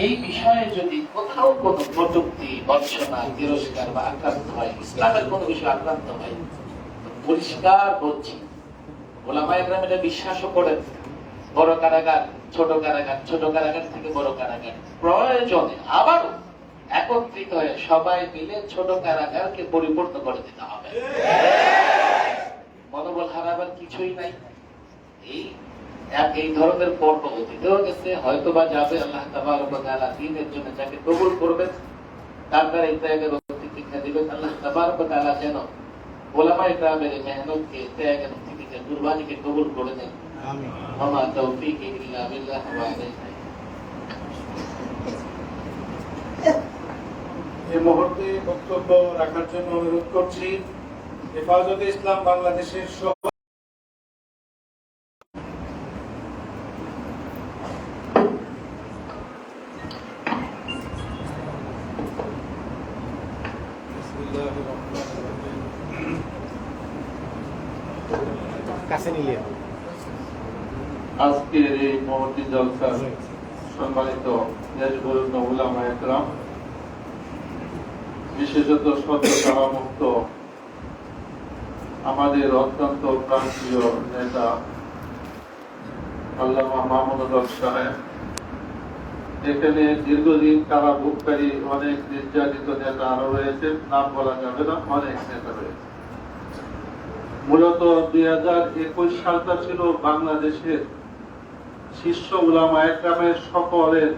এই বিষয়ে যদি কোথাও কোনো প্রযুক্তি বঞ্চনা তিরস্কার বা আক্রান্ত হয়, ইসলামের কোনো বিষয় আক্রান্ত হয়, পরিষ্কার বলছি ওলামায়ে কেরাম এটা বিশ্বাসও করেন। বড় কারাগার ছোট কারাগার, ছোট কারাগার থেকে বড় কারাগার, প্রয়োজনে আবারও একত্রিত হয়ে সবাই মিলে ছোট কারাগারকে পরিপূর্ণ করে দিতে হবে। মনোবল হারাবার কিছুই নাই। এই ধরনের পর্ব অতীতেও গেছে, হয়তো বা যাবে। আল্লাহ তাবারক ওয়া তাআলা দ্বীনের জন্য যাকে কবুল করবেন তার দ্বারা এই ত্যাগের প্রতিজ্ঞা দিবেন। আল্লাহ তাবারক ওয়া তাআলা যেন উলামায়ে কেরামের মেহনতকে, ত্যাগের প্রতিজ্ঞা, কুরবানিকে কবুল করে নেন। আমিন। ওয়া মা তাওফীকি ইল্লা বিল্লাহ ওয়া আলাইহি। এই মুহূর্তে বক্তব্য রাখার জন্য অনুরোধ করছি হেফাজতে ইসলাম বাংলাদেশের আজকের এই মহতী জলসার সম্মানিত দেশবরণ্য উলামায়ে কেরাম, বিশেষত সদ্যসমাপ্ত আমাদের অত্যন্ত প্রান্তীয় নেতা আল্লামা মাহমুদুল হক সাহেব, এখানে দীর্ঘদিন কারাভোগকারী অনেক নির্যাতিত নেতা আরো রয়েছে, নাম বলা যাবে না, অনেক নেতা রয়েছে। মূলত 2021 সালটা ছিল বাংলাদেশের শীর্ষ উলামায়ে কেরামের সকলের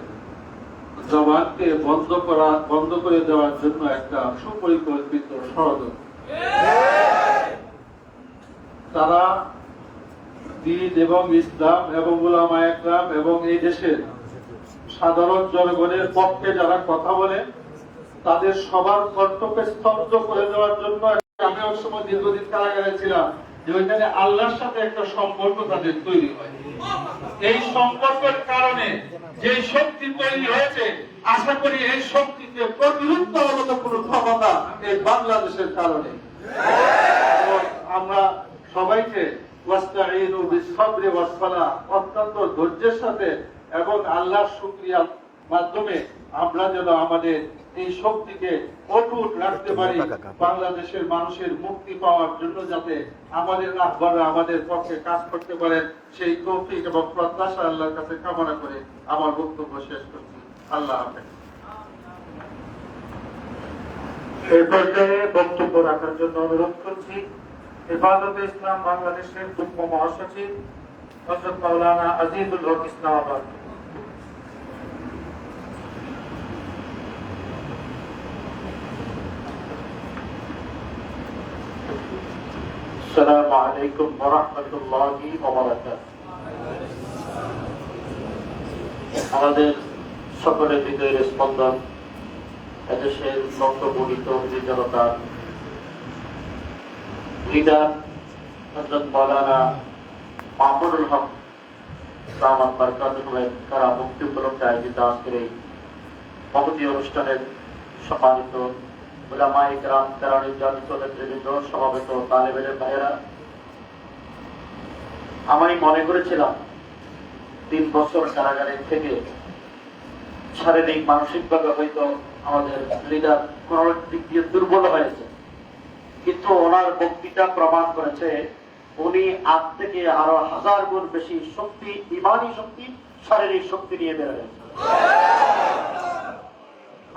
জবানকে বন্ধ করে দেওয়ার জন্য একটা সুপরিকল্পিত ষড়যন্ত্র। তারা দ্বীন এবং ইসলাম এবং উলামায়ে কেরাম এবং এই দেশের সাধারণ জনগণের পক্ষে যারা কথা বলে তাদের সবার কণ্ঠকে স্তব্ধ করে দেওয়ার জন্য। আমি ওই সময় দীর্ঘদিন কারাগারে ছিলাম, যে ওইখানে আল্লাহর সাথে একটা সম্পর্ক তাদের তৈরি হয়। এই সম্পর্কের কারণে যে শক্তি তৈরি হয়েছে, আশা করি এই শক্তিকে প্রতিরোধ করার মতো কোনো ক্ষমতা এই বাংলাদেশের কারণে। আমরা সবাইকে ওয়াস্তাঈনু বিস-সাবরি ওয়াস-সালাহ, অত্যন্ত ধৈর্যের সাথে এবং আল্লাহর শুকরিয়ার মাধ্যমে আমরা যেন আমাদের এই শক্তিকে অটুট রাখতে পারি, বাংলাদেশের মানুষের মুক্তি পাওয়ার জন্য যাতে আমাদের রাহবররা আমাদের পক্ষে কাজ করতে পারেন, সেই তৌফিক এবং প্রত্যাশা আল্লাহর কাছে কামনা করে আমার বক্তব্য শেষ করছি। আল্লাহ হাফেজ। এই পর্যায়ে বক্তব্য রাখার জন্য অনুরোধ করছি হেফাজতে ইসলাম বাংলাদেশের যুগ্ম মহাসচিব হযরত মাওলানা আজিজুল হক ইসলামাবাদ। আসসালামু আলাইকুম ওয়া রাহমাতুল্লাহি ওয়া বারাকাতুহু। আমাদের সকলের হৃদয়ের স্পন্দন, এদেশের বক্তব্যবিত জনতা, লিডার হযরত মাওলানা মাহমুদুল হক দামাত বারাকাতুহুল্লাহ তারা মুক্তি উপলক্ষে আয়োজিত আজকের এই মহতী অনুষ্ঠানের সম্মানিত উলামায়ে কেরাম, যারা নির্যাতিত নেতৃবৃন্দ, সমাবেত তালেবে ইলম ভাইয়েরা, আমি মনে করেছিলাম 3 বছর কারাগারে থেকে শারীরিক মানসিকভাবে হয়তো আমাদের লিডার কোন দিক দিয়ে দুর্বল হয়েছে, কিন্তু ওনার বক্তৃতা প্রমাণ করেছে উনি আজ থেকে আরো 1000 গুণ বেশি শক্তি, ইমানি শক্তি, শারীরিক শক্তি নিয়ে বের হয়েছে।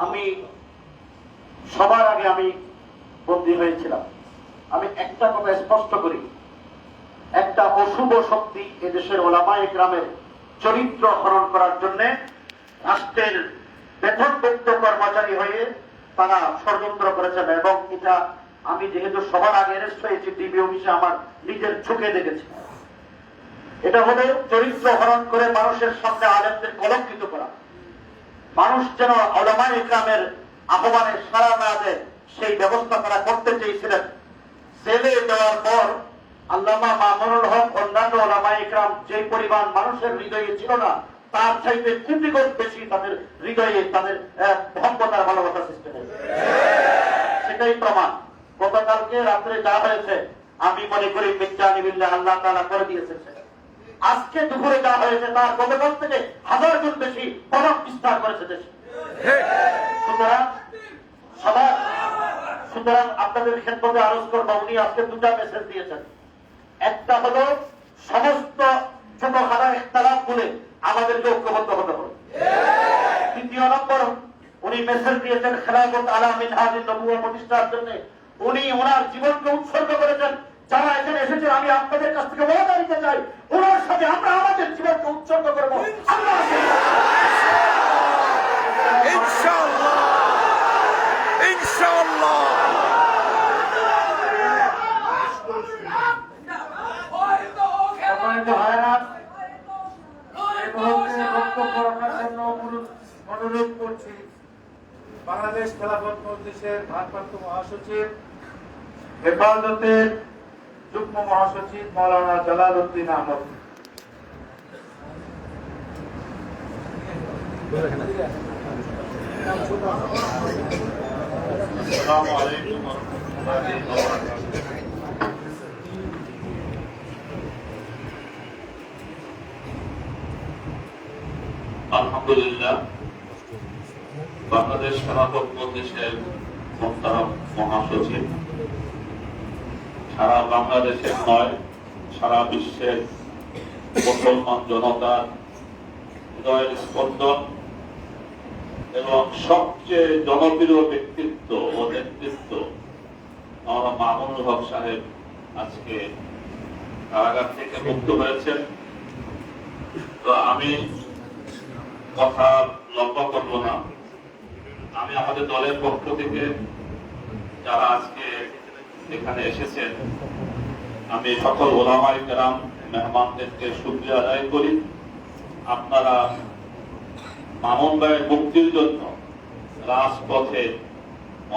আমি সবার আগে আমি বন্দী হয়েছিলাম। আমি একটা কথা স্পষ্ট করি, একটা অশুভ শক্তি এদেশের উলামায়ে কেরামের চরিত্র হরণ করার জন্য রাষ্ট্রের বেতনভুক্ত কর্মচারী হয়ে তারা ষড়যন্ত্র করেছেন, এবং এটা আমি যেহেতু সবার আগে অ্যারেস্ট হয়েছি ডিবি অফিসে, আমার নিজের চোখে দেখেছি। এটা হলো চরিত্র হরণ করে মানুষের সামনে আলেমদের কলঙ্কিত করা। মানুষ যেন উলামায়ে কেরামের আহ্বানে সাড়া না দেয় সেই ব্যবস্থা তারা করতে চেয়েছিলেন। জেলে দেওয়ার পর আল্লামা মামুনুল হক অন্যান্য উলামায়ে কেরাম যে পরিমাণ মানুষের হৃদয়ে ছিল না, তার চাইতে কোটিগুণ বেশি তাদের হৃদয়ে তাদের মহব্বতার ভালোবাসা সৃষ্টি হয়েছে। সেটাই প্রমাণ। গতকালকে রাত্রে যা হয়েছে আমি মনে করি মির্জা নিবিল্লাহ আল্লাহ তাআলা করে দিয়েছেন। আজকে দুপুরে যা হয়েছে তার গতকাল থেকে 1000 গুণ বেশি প্রভাব বিস্তার করেছে দেশে। সুতরাং আপনাদের ক্ষেত্রে আরজ করবো, উনি আজকে দুটা মেসেজ দিয়েছেন। একটা হলো সমস্ত ছোটখাটো ইখতিলাফ বলে আমাদেরকে ঐক্যবদ্ধ হতে হবে। দ্বিতীয় নম্বর, উনি মেসেজ দিয়েছেন খেলাফত আলা মিনহাজিন নবুওয়া প্রতিষ্ঠার জন্য উনি ওনার জীবনকে উৎসর্গ করেছেন। যারা এখানে এসেছেন, আমি আপনাদের কাছ থেকে ওয়াদা নিতে চাই, ওনার সাথে আমরা আমাদের জীবনকে উৎসর্গ করবো। ইনশাআল্লাহ, ইনশাআল্লাহ। সম্মানিত ভাইয়েরা, এই মুহূর্তে বক্তব্য রাখার জন্য অনুরোধ করছি বাংলাদেশ খেলাফত মজলিসের ভারপ্রাপ্ত মহাসচিব, হেফাজতের যুগ্ম মহাসচিব মাওলানা জালাল উদ্দিন আহমদ। আসসালামু আলাইকুম ওয়া রাহমাতুল্লাহি ওয়া বারাকাতুহু। আলহামদুলিল্লাহ, বাংলাদেশ খেলাফত মজলিসের মোহতারাম মহাসচিব সারা বাংলাদেশের নয়, সারা বিশ্বের মুসলমান জনতার হৃদয়ের স্পন্দন এবং সবচেয়ে জনপ্রিয় ব্যক্তিত্ব ও নেতৃত্ব আমরা মামুনুল হক সাহেব আজকে কারাগার থেকে মুক্ত হয়েছেন। তো আমি কথা লম্বা করবো না। আমি আমাদের দলের পক্ষ থেকে যারা আজকে এখানে এসেছেন, আমি সকল ওলামায়ে কেরাম মেহমানদেরকে শুকরিয়া আদায় করি। আপনারা মামুন ভাইয়ের মুক্তির জন্য রাজপথে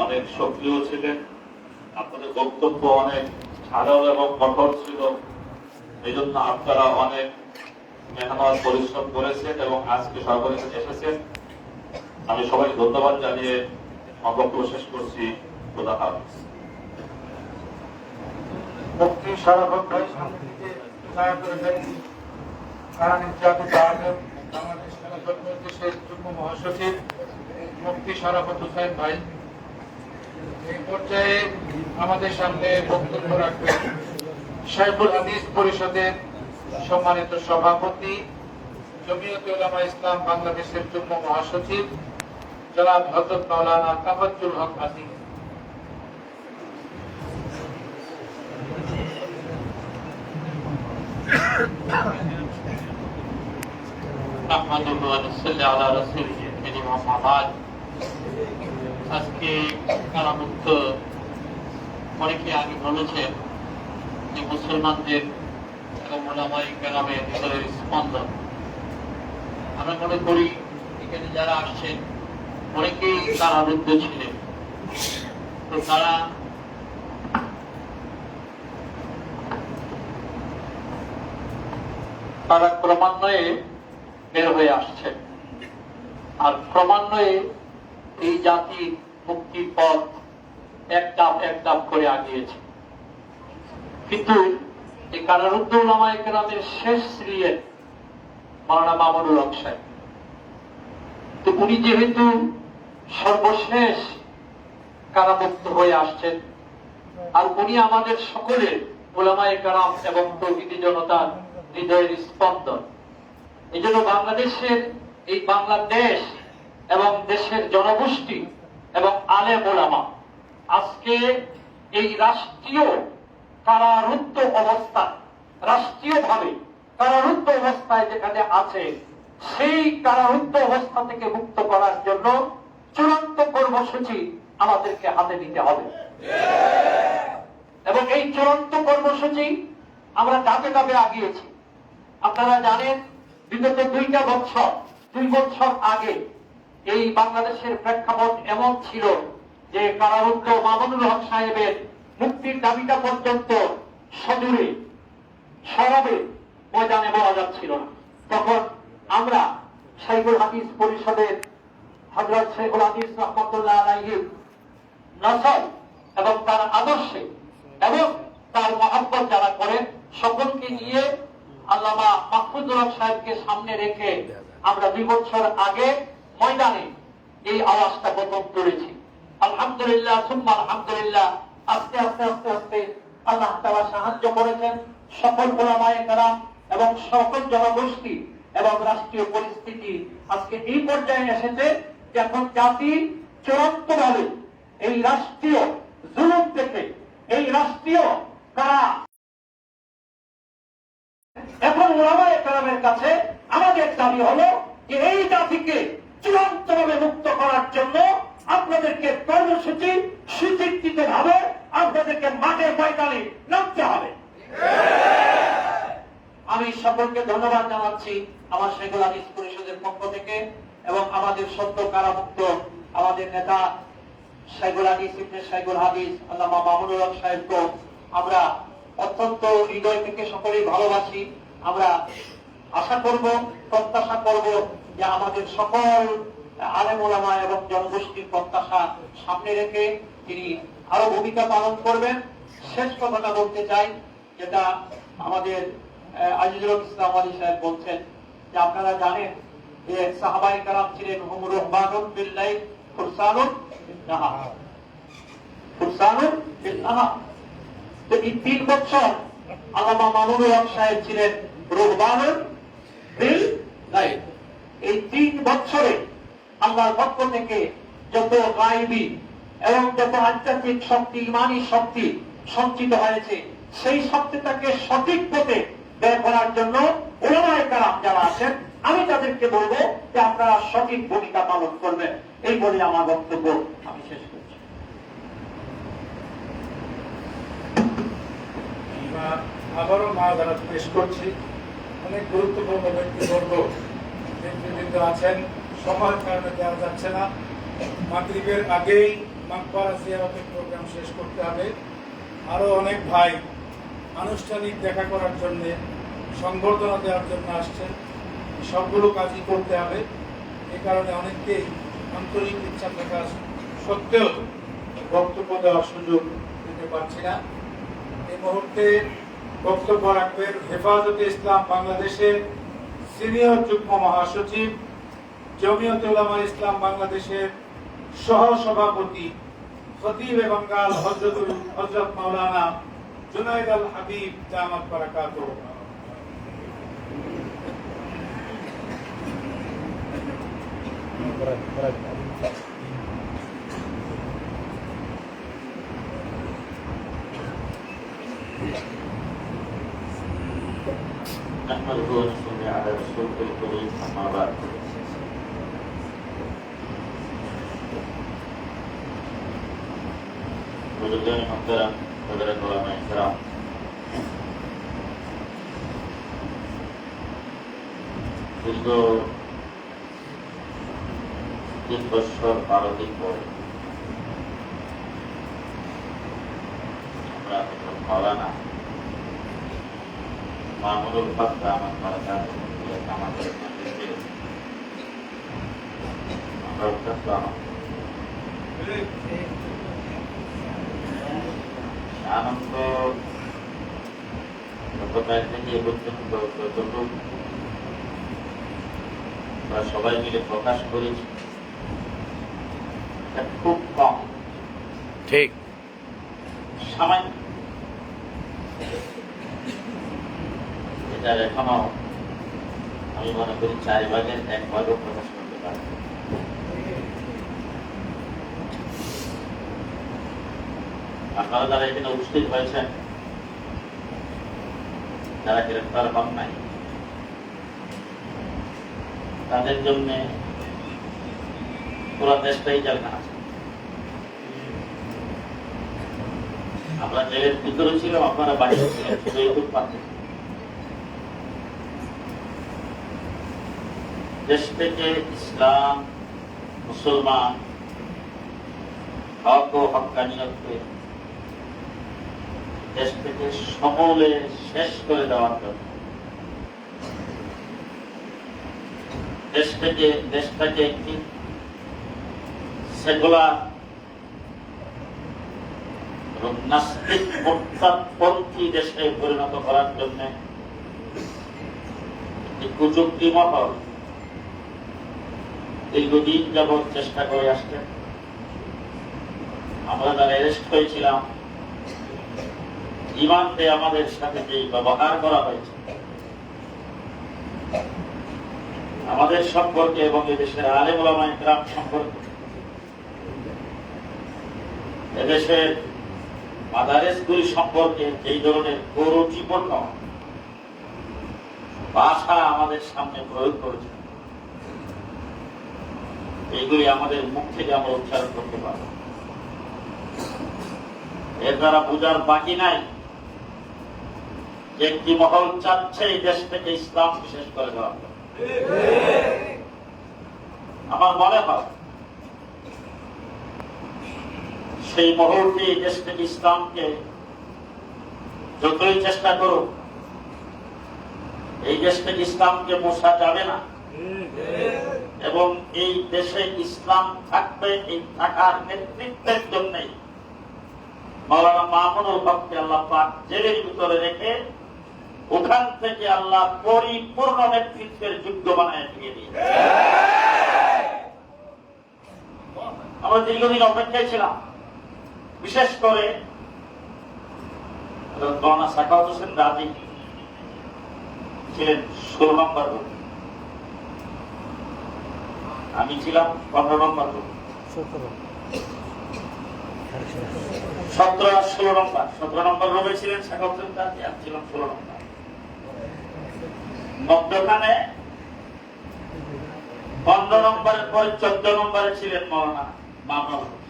অনেক সক্রিয় ছিলেন। আপনাদের বক্তব্য অনেক ধারালো এবং কঠোর ছিল। এই জন্য আপনারা অনেক মেহনত পরিশ্রম করেছেন এবং আজকে সর্বশেষে এসেছেন। আমি সবাইকে ধন্যবাদ জানিয়ে আমার বক্তব্য শেষ করছি। খোদা হাফেজ। মুফতি শরাফত ভাই সামনে থেকে দয়া করে দেখি। জাতীয় আলেম, বাংলাদেশ খেলাফত মজলিসের যুগ্ম মহাসচিব মুফতি শরাফত হোসেন ভাই এই পর্যায়ে আমাদের সামনে বক্তব্য রাখবেন শাইখুল হাদিস পরিষদের সম্মানিত সভাপতি, জমিয়তে উলামা ইসলাম বাংলাদেশের যুগ্ম মহাসচিব জনাব হযরত মাওলানা তাফাজ্জুল হক আজিম। আজকে কারামুক্ত অনেকে আগে বলেছেন যে মুসলমানদের এবং ওলামায়ে কেরামের হৃদয়ের স্পন্দন। আমরা মনে করি এখানে যারা আসছেন অনেকেই কারারুদ্ধ ছিলেন। তো তারা ক্রমান্বয়ে বের হয়ে আসছেন, আর ক্রমান্বয়ে এই জাতির মুক্তির পথ এক ধাপ করে আগিয়েছে। কিন্তু এই কারারুদ্ধ ওলামায়ে কেরামের শেষ শ্রীয়ের মাওলানা মামুনুল হক সাহেব, তো উনি যেহেতু সর্বশেষ কারামুক্ত হয়ে আসছেন, আর উনি আমাদের সকলের ওলামায়ে কেরাম এবং তৌহিদি জনতার হৃদয়ের স্পন্দন। এই জন্য বাংলাদেশের এই বাংলাদেশ এবং দেশের জনগোষ্ঠী এবং আলেম ওলামা আজকে এই রাষ্ট্রীয় কারারুদ্ধ অবস্থা, রাষ্ট্রীয়ভাবে কারারুদ্ধ অবস্থায় যেখানে আছে, সেই কারারুদ্ধ অবস্থা থেকে মুক্ত করার জন্য চূড়ান্ত কর্মসূচি আমাদেরকে হাতে নিতে হবে। এবং এই চূড়ান্ত কর্মসূচি আমরা ধাপে ধাপে আগিয়েছি। আপনারা জানেন, বিগত 2 বছর আগে এই বাংলাদেশের প্রেক্ষাপট এমন ছিল যে কারারুদ্ধ মামুনুল হক সাহেবের মুক্তির দাবিটা পর্যন্ত সদূরে সরবে ময়দানে বলা যাচ্ছিল না। তখন আমরা শাইখুল হাদিস পরিষদের হযরত শাইখুল হাদিস রাহমাতুল্লাহ আলাইহি নসল এবং তার আদর্শে এবং তার মহব্বত যারা করেন সকলকে নিয়ে আল্লামা মাহফুজুর রহমান সাহেবকে সামনে রেখে আমরা 2 বছর আগে ময়দানে এই আওয়াজটা প্রথম করেছি। আলহামদুলিল্লাহ সুম্মা আলহামদুলিল্লাহ, আস্তে আস্তে আস্তে আস্তে আল্লাহ তাআলা সাহায্য করেছেন। সকল উলামায়ে কেরাম এবং সকল জনগোষ্ঠী এবং রাষ্ট্রীয় পরিস্থিতি আজকে এই পর্যায়ে এসেছে যে এখন জাতি চূড়ান্তভাবে এই রাষ্ট্রীয় জুলুম থেকে, এই রাষ্ট্রীয় কারা এখন উলামায়ে কেরামের কাছে আমাদের দাবি হলো যে এই জাতিকে চূড়ান্তভাবে মুক্ত করার জন্য আপনাদেরকে কর্মসূচি সুচিন্তিত ভাবে আপনাদেরকে মাঠের ময়দানে নামতে হবে। আমি সকলকে ধন্যবাদ জানাচ্ছি আমার শেখুল হাদিস পরিষদের পক্ষ থেকে এবং আমাদের সত্য কারামুক্ত আমাদের নেতা শেখুল হাদিস ইবনে শেখুল হাদিস আল্লামা মামুনুর রহমান সাহেবকে আমরা অত্যন্ত হৃদয় থেকে সকলেই ভালোবাসি। আমরা আশা করব, প্রত্যাশা করব যে আমাদের সকল আলেম ওলামা এবং জনগোষ্ঠীর প্রত্যাশা সামনে রেখে তিনি আরো ভূমিকা পালন করবেন। শেষ কথাটা বলতে চাই, যেটা আমাদের আজিজুল ইসলাম আলী সাহেব বলছেন যে আপনারা জানেন যে সাহাবায়ে কেরাম ছিলেন হুম রহমানুন বিল্লাইল ফুরসানুন বিন্নাহার, ফুরসানুন বিন্নাহার। তো এই 3 বছর আল্লামা মামুনুর রহমান সাহেব ছিলেন রহমানুন বিল্লাইল। এই 3 বছরে আল্লাহর পক্ষ থেকে যত গায়বী এবং যত আধ্যাত্মিক শক্তি, ইমানি শক্তি সঞ্চিত হয়েছে, সেই শক্তিটাকে সঠিক পথে ব্যয় করার জন্য উলামায়ে কেরাম যারা আছেন আমি তাদেরকে বলবো যে আপনারা সঠিক ভূমিকা পালন করবেন। এই বলে আমার বক্তব্য আমি শেষ করছি। আবারও মাঝারাত পেশ করছি। অনেক গুরুত্বপূর্ণ ব্যক্তিবর্গ নেতৃবৃন্দ আছেন, সময়ের কারণে দেওয়া যাচ্ছে না। মাগরিবের আগেই মাকবারা জিয়ারতের প্রোগ্রাম শেষ করতে হবে। আরো অনেক ভাই আনুষ্ঠানিক দেখা করার জন্য, সংবর্ধনা দেওয়ার জন্য আসছেন। সবগুলো কাজই করতে হবে। এই কারণে অনেককেই আন্তরিক ইচ্ছা থাকা সত্ত্বেও বক্তব্য দেওয়ার সুযোগ দিতে পারছি না। এই মুহূর্তে বক্তব্য রাখবেন হেফাজতে ইসলাম বাংলাদেশের সিনিয়র যুগ্ম মহাসচিব, জমিয়তে উলামা ইসলাম বাংলাদেশের সহ সভাপতি, খতিবে বাঙ্গাল হযরত মাওলানা জুনায়েদ আল হাবিব দামাত বারাকাতুহু। نحمده ونصلي على رسوله الكريم أما بعد बुजुर्गान मुहतरम हज़रत उलमाए किराम, দীর্ঘ 3 বছর 12 দিন পর আমরা মাওলানা মামুনুল হক দামাত বারাকাতুহু আমাদের আমরা উঠলাম। আনন্দ থেকে এ পর্যন্ত যতটুকু আমরা সবাই মিলে প্রকাশ করেছি খুব কম, ঠিক সামান্য। এটার এখনো আমি মনে করি 4 ভাগের 1 ভাগও প্রকাশ করতে পারি। আপনারা যারা এখানে উপস্থিত হয়েছেন, যারা গ্রেফতার হন নাই, তাদের জন্য পুরো দেশটাই জানা আছে। আমরা জেলের ভিতরে ছিলাম, আপনারা বাইরে ছিলেন, শুধু এইটুকু পাচ্ছেন। দেশ থেকে ইসলাম, মুসলমান, হক ও হক্কানিয়তকে দেশ থেকে সমূলে শেষ করে দেওয়ার জন্য, দেশটাকে একটি সেকুলার এবং নাস্তিক মোরতাদপন্থী দেশে পরিণত করার জন্য এই কুচুক্তি মহল দীর্ঘদিন যাবৎ চেষ্টা করে আসছেন। আমরা যারা অ্যারেস্ট হয়েছিলাম, ইমানতে আমাদের সাথে যে ব্যবহার করা হয়েছে, আমাদের সম্পর্কে এবং এদেশের আলেম ওলামায়ে কেরাম সম্পর্কে, এদেশের মাদারেসগুলি সম্পর্কে যেই ধরনের কুরুচিপূর্ণ ভাষা আমাদের সামনে প্রয়োগ করেছে, এইগুলি আমাদের মুখ থেকে আমরা উচ্চারণ করতে পারব। এর দ্বারা বোঝার বাকি নাই যে একটি মহল চাচ্ছে এই দেশ থেকে ইসলাম বিশেষ করে দেওয়া হবে। আমার মনে হয় সেই মহলটি এই দেশ থেকে ইসলামকে যতই চেষ্টা করুক, এই দেশ থেকে ইসলামকে মোছা যাবে না, এবং এই দেশে ইসলাম থাকবে। এই থাকার নেতৃত্বের জন্য মাওলানা মামুনুল হককে আল্লাহ পাক জেলের ভিতরে রেখে ওখান থেকে আল্লাহ পরিপূর্ণ নেতৃত্বের যোগ্য বানায় দিয়ে দিয়েছে। আমরা দীর্ঘদিন অপেক্ষায় ছিলাম, বিশেষ করে মাওলানা সাখাওয়াত হোসেন রাজি ছিলেন 16 নম্বর রুম, আমি ছিলাম 15 নম্বর রুম, 17 আর 16 নম্বর। 17 নম্বর রুমে ছিলেন সাখাওয়াত হোসেন রাজি, আর ছিলাম 16 নম্বর। মধ্যখানে 15 নম্বরের পরে 14 নম্বরে ছিলেন মাওলানা মামুনুল হক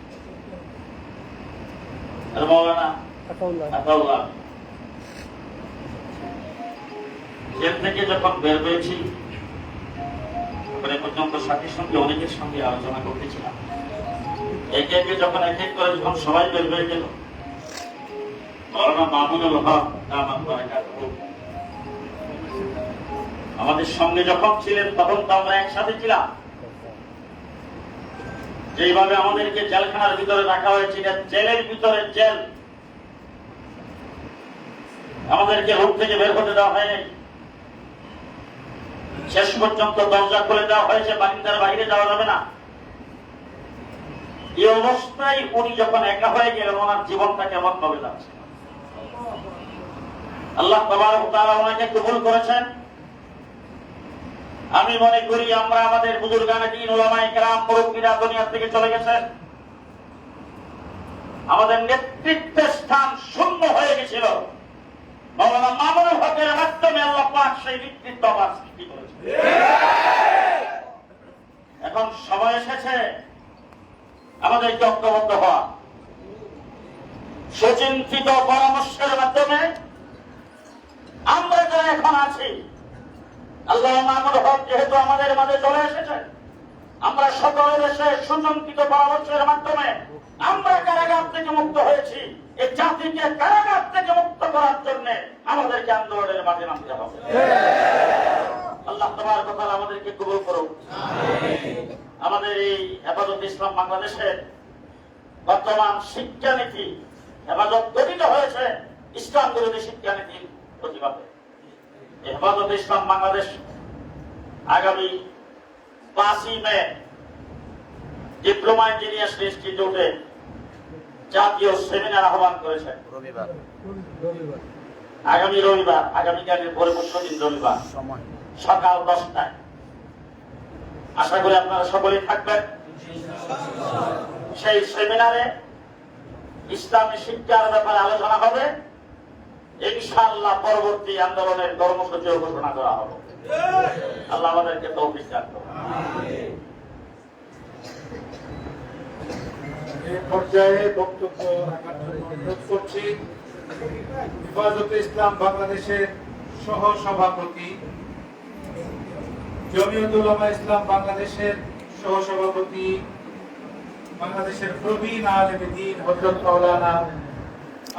আর মাওলানা আতাউল্লাহ। জেল থেকে যখন বের হয়েছি, ওখানে পর্যন্ত সাথীর সঙ্গে অনেকের সঙ্গে আলোচনা করতেছিলাম। একে একে যখন এক এক করে যখন সবাই বের হয়ে গেল, মাওলানা মামুনুল হক আমাদের সঙ্গে যখন ছিলেন, তখন তো আমরা একসাথে ছিলাম। যেইভাবে আমাদেরকে জেলখানার ভিতরে রাখা হয়েছিল, জেলের ভিতরে জেল, আমাদেরকে রুম থেকে বের হতে দেওয়া হয়নি। শেষ পর্যন্ত দরজা খুলে দেওয়া হয়েছে, বারিন্দার বাইরে যাওয়া যাবে না। এই অবস্থায় উনি যখন একা হয়ে গেলেন, ওনার জীবনটা কেমন ভাবে যাচ্ছে। আল্লাহ তাবারক ওয়া তাআলা ওনাকে কবুল করেছেন। আমি মনে করি আমরা আমাদের বুজুর্গানে দ্বীন উলামায়ে কেরাম মুরব্বিরা দুনিয়া থেকে চলে গেছেন, আমাদের নেতৃত্বের স্থান শূন্য হয়ে গেছিল। মাওলানা মামুনুল হকের মাধ্যমে আল্লাহ পাক সেই নেতৃত্ব আবার সৃষ্টি করেছেন। এখন সময় এসেছে আমাদেরকে ঐক্যবদ্ধ হওয়া, সুচিন্তিত পরামর্শের মাধ্যমে আমরা যারা এখন আছি, আল্লাহ মামুনুল হক যেহেতু আমাদের মাঝে চলে এসেছে, আমরা সকলের দেশে সুচিন্তিত পরামর্শের মাধ্যমে আমরা কারাগার থেকে মুক্ত হয়েছি। এই জাতিকে কারাগার থেকে মুক্ত করার জন্য আমাদেরকে আন্দোলনের মাঝে নামতে হবে। আল্লাহ তাবারক ওয়া তাআলা আমাদেরকে কবুল করুন। আমাদের এই হেফাজত ইসলাম বাংলাদেশের বর্তমান শিক্ষানীতি, হেফাজত গঠিত হয়েছে ইসলাম বিরোধী শিক্ষানীতির প্রতিবাদে। হেফাজত ইসলাম বাংলাদেশ আগামী 5ই মে ডিপ্লোমা ইঞ্জিনিয়ার্স ইনস্টিটিউটে জাতীয় সেমিনার আহ্বান করেছেন। আগামী রবিবার, আগামীকালের পরবর্তী দিন রবিবার সকাল 10টায়। আশা করি আপনারা সকলেই থাকবেন। সেই সেমিনারে ইসলামী শিক্ষার ব্যাপারে আলোচনা হবে। ইনশাআল্লাহ পরবর্তী আন্দোলনের কর্মসূচিও ঘোষণা করা হবে। আল্লাহ আমাদেরকে তৌফিক দান করুন। এই পর্যায়ে বক্তব্য রাখার জন্য অনুরোধ করছি হেফাজতে ইসলাম বাংলাদেশের সহ সভাপতি, জমিয়তুল উলামা ইসলাম বাংলাদেশের সহ সভাপতি, বাংলাদেশের প্রবীণ আলেম দ্বীন হযরত মাওলানা